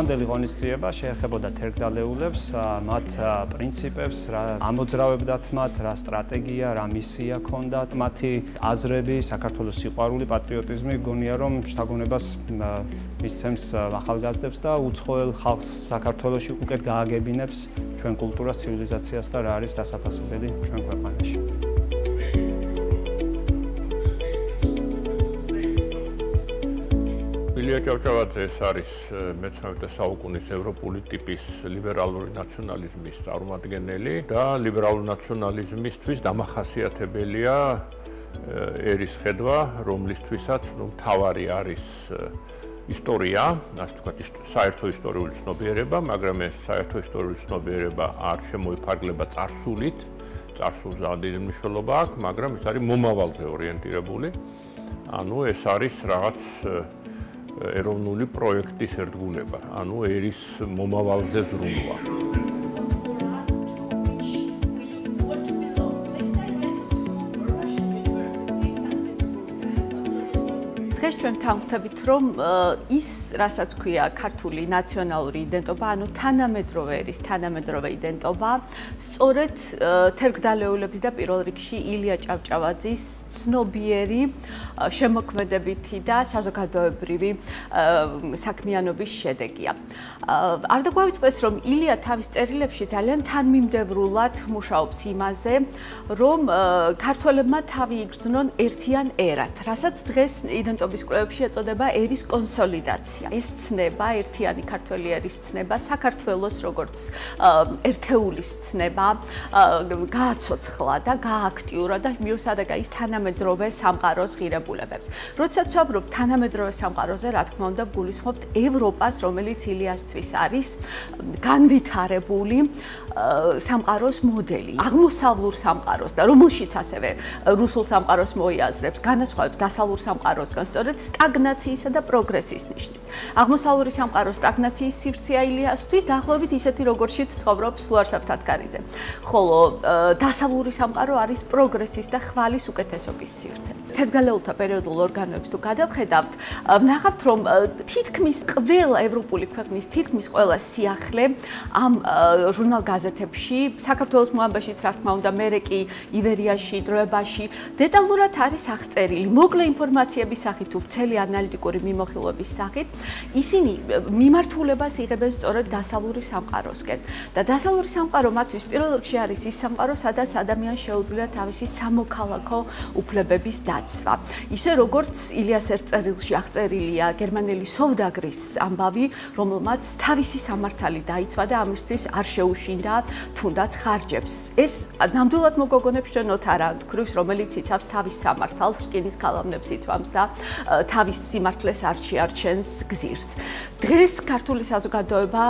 დღევანდელი ღონისძიება შეეხებოდა თერგდალეულებს, მათ პრინციპებს, რა ამოძრავებდათ მათ, რა სტრატეგია, რა მისია ჰქონდათ, მათი აზრები, საქართველოს სიყვარული, პატრიოტიზმი, გონია რომ შთაგონებას მისცემს ახალგაზრდებს და უცხოელ ხალხს საქართველოში უკეთ გააგებინებს ჩვენ კულტურას, ცივილიზაციას და რა არის დასაფასებელი ჩვენ ქვეყანაში. ილია ჭავჭავაძე ეს არის მე-19 საუკუნის ევროპული ტიპის ლიბერალური ნაციონალიზმის წარმომადგენელი და ლიბერალური ნაციონალიზმისთვის დამახასიათებელია ერის ხედვა, რომლისთვისაც მთავარი არის ისტორია, ასე ვთქვათ, საერთო ისტორიული ცნობიერება, მაგრამ ეს საერთო ისტორიული ცნობიერება არ შემოიფარგლება წარსულით, წარსულზე დიდი მნიშვნელობა აქვს, მაგრამ ეს არის მომავალზე ორიენტირებული. ანუ ეს არის რაღაც ეროვნული პროექტის ერთგულება, ანუ ერის მომავალზე ზრუნვა. დღეს ჩვენ ვთანხმდებით, რომ ის, რასაც ქვია ქართული ნაციონალური იდენტობა, ანუ თანამედროვე ერის თანამედროვე იდენტობა, სწორედ თერგდალეულების და პირველ რიგში ილია ჭავჭავაძის ცნობიერი, შემოქმედებითი და საზოგადოებრივი საქმიანობის შედეგია. არ დაგვავიწყდეს, რომ ილია თავის წერილებში ძალიან თანმიმდევრულად მუშაობს იმაზე, რომ ქართველებმა თავი იგრძნონ ერთიან ერად, რასაც დღეს იდენტობის კვლევებში ეწოდება ერის კონსოლიდაცია. ეს ცნება, ერთიანი ქართველი ერის ცნება, საქართველოს როგორც ერთეულის ცნება, გააცოცხლა და გააქტიურა და მიუსადა ის თანამედროვე სამყაროს ღირებულებებს. როდესაც ვსაუბრობ თანამედროვე სამყაროზე, რა თქმა უნდა, გულისხმობთ ევროპას, რომელიც ილიასთვის არის განვითარებული სამყაროს მოდელი, აღმოსავლურ სამყაროს და რომელშიც ასევე რუსულ სამყაროს მოიაზრებს, განასხვავებს დასავლურ სამყაროსგან, სწორედ სტაგნაციისა და პროგრესის ნიშნით. აღმოსავლური სამყაროს სტაგნაციის სივრცეა ილიასთვის დაახლოებით ისეთი, როგორშიც ცხოვრობს ლუარსაბ თათქარიძე. ხოლო დასავლური სამყარო არის პროგრესის და ხვალის უკეთესობის სივრცე. თერგდალეულთა პერიოდულ ორგანოებს თუ გადავხედავთ, ვნახავთ, რომ თითქმის ყველა ევროპული ქვეყნის თითქმის ყველა სიახლე ამ ჟურნალ-გაზეთებში, საქართველოს მოამბაშიც, რა თქმა უნდა, მერე კი ივერიაში, დროებაში დეტალურად არის აღწერილი, მოკლე ინფორმაციების სახით თუ ვრცელი ანალიტიკური მიმოხილვების სახით, ისინი მიმართულებას იღებენ სწორედ დასავლური სამყაროსკენ. და დასავლური სამყარო მათთვის პირველ რიგში არის ის სამყარო, სადაც ადამიანს შეუძლია თავისი სამოქალაქო უფლებების დაცვა. ისე როგორც ილიას ერთ წერილში აღწერილია გერმანელი სოვდაგრის ამბავი, რომელმაც თავისი სამართალი დაიცვა და ამისთვის არ შეუშინდა თუნდაც ხარჯებს. ეს ნამდვილად მოგოგონებს ჩვენ ოთარანტ ქვრივს, რომელიც იცავს თავის სამართალს, რკინის ქალამნებს იცვამს და თავის სიმართლეს არ შეარჩენს გზირს. დღეს ქართული საზოგადოება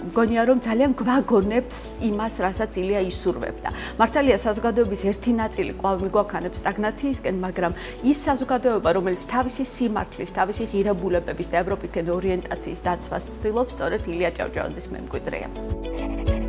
მგონია რომ ძალიან გვაგონებს იმას, რასაც ილია ისურვებდა. მართალია საზოგადოების ერთი ნაწილი კვლავ მიგვაქვანებს სტაგნაციისკენ, მაგრამ ის საზოგადოება, რომელიც თავისი სიმართლის, თავისი ღირებულებების და ევროპიდან ორიენტაციის დაცვას ცდილობს, სწორედ ილია ჭავჭავაძის მემკვიდრეა.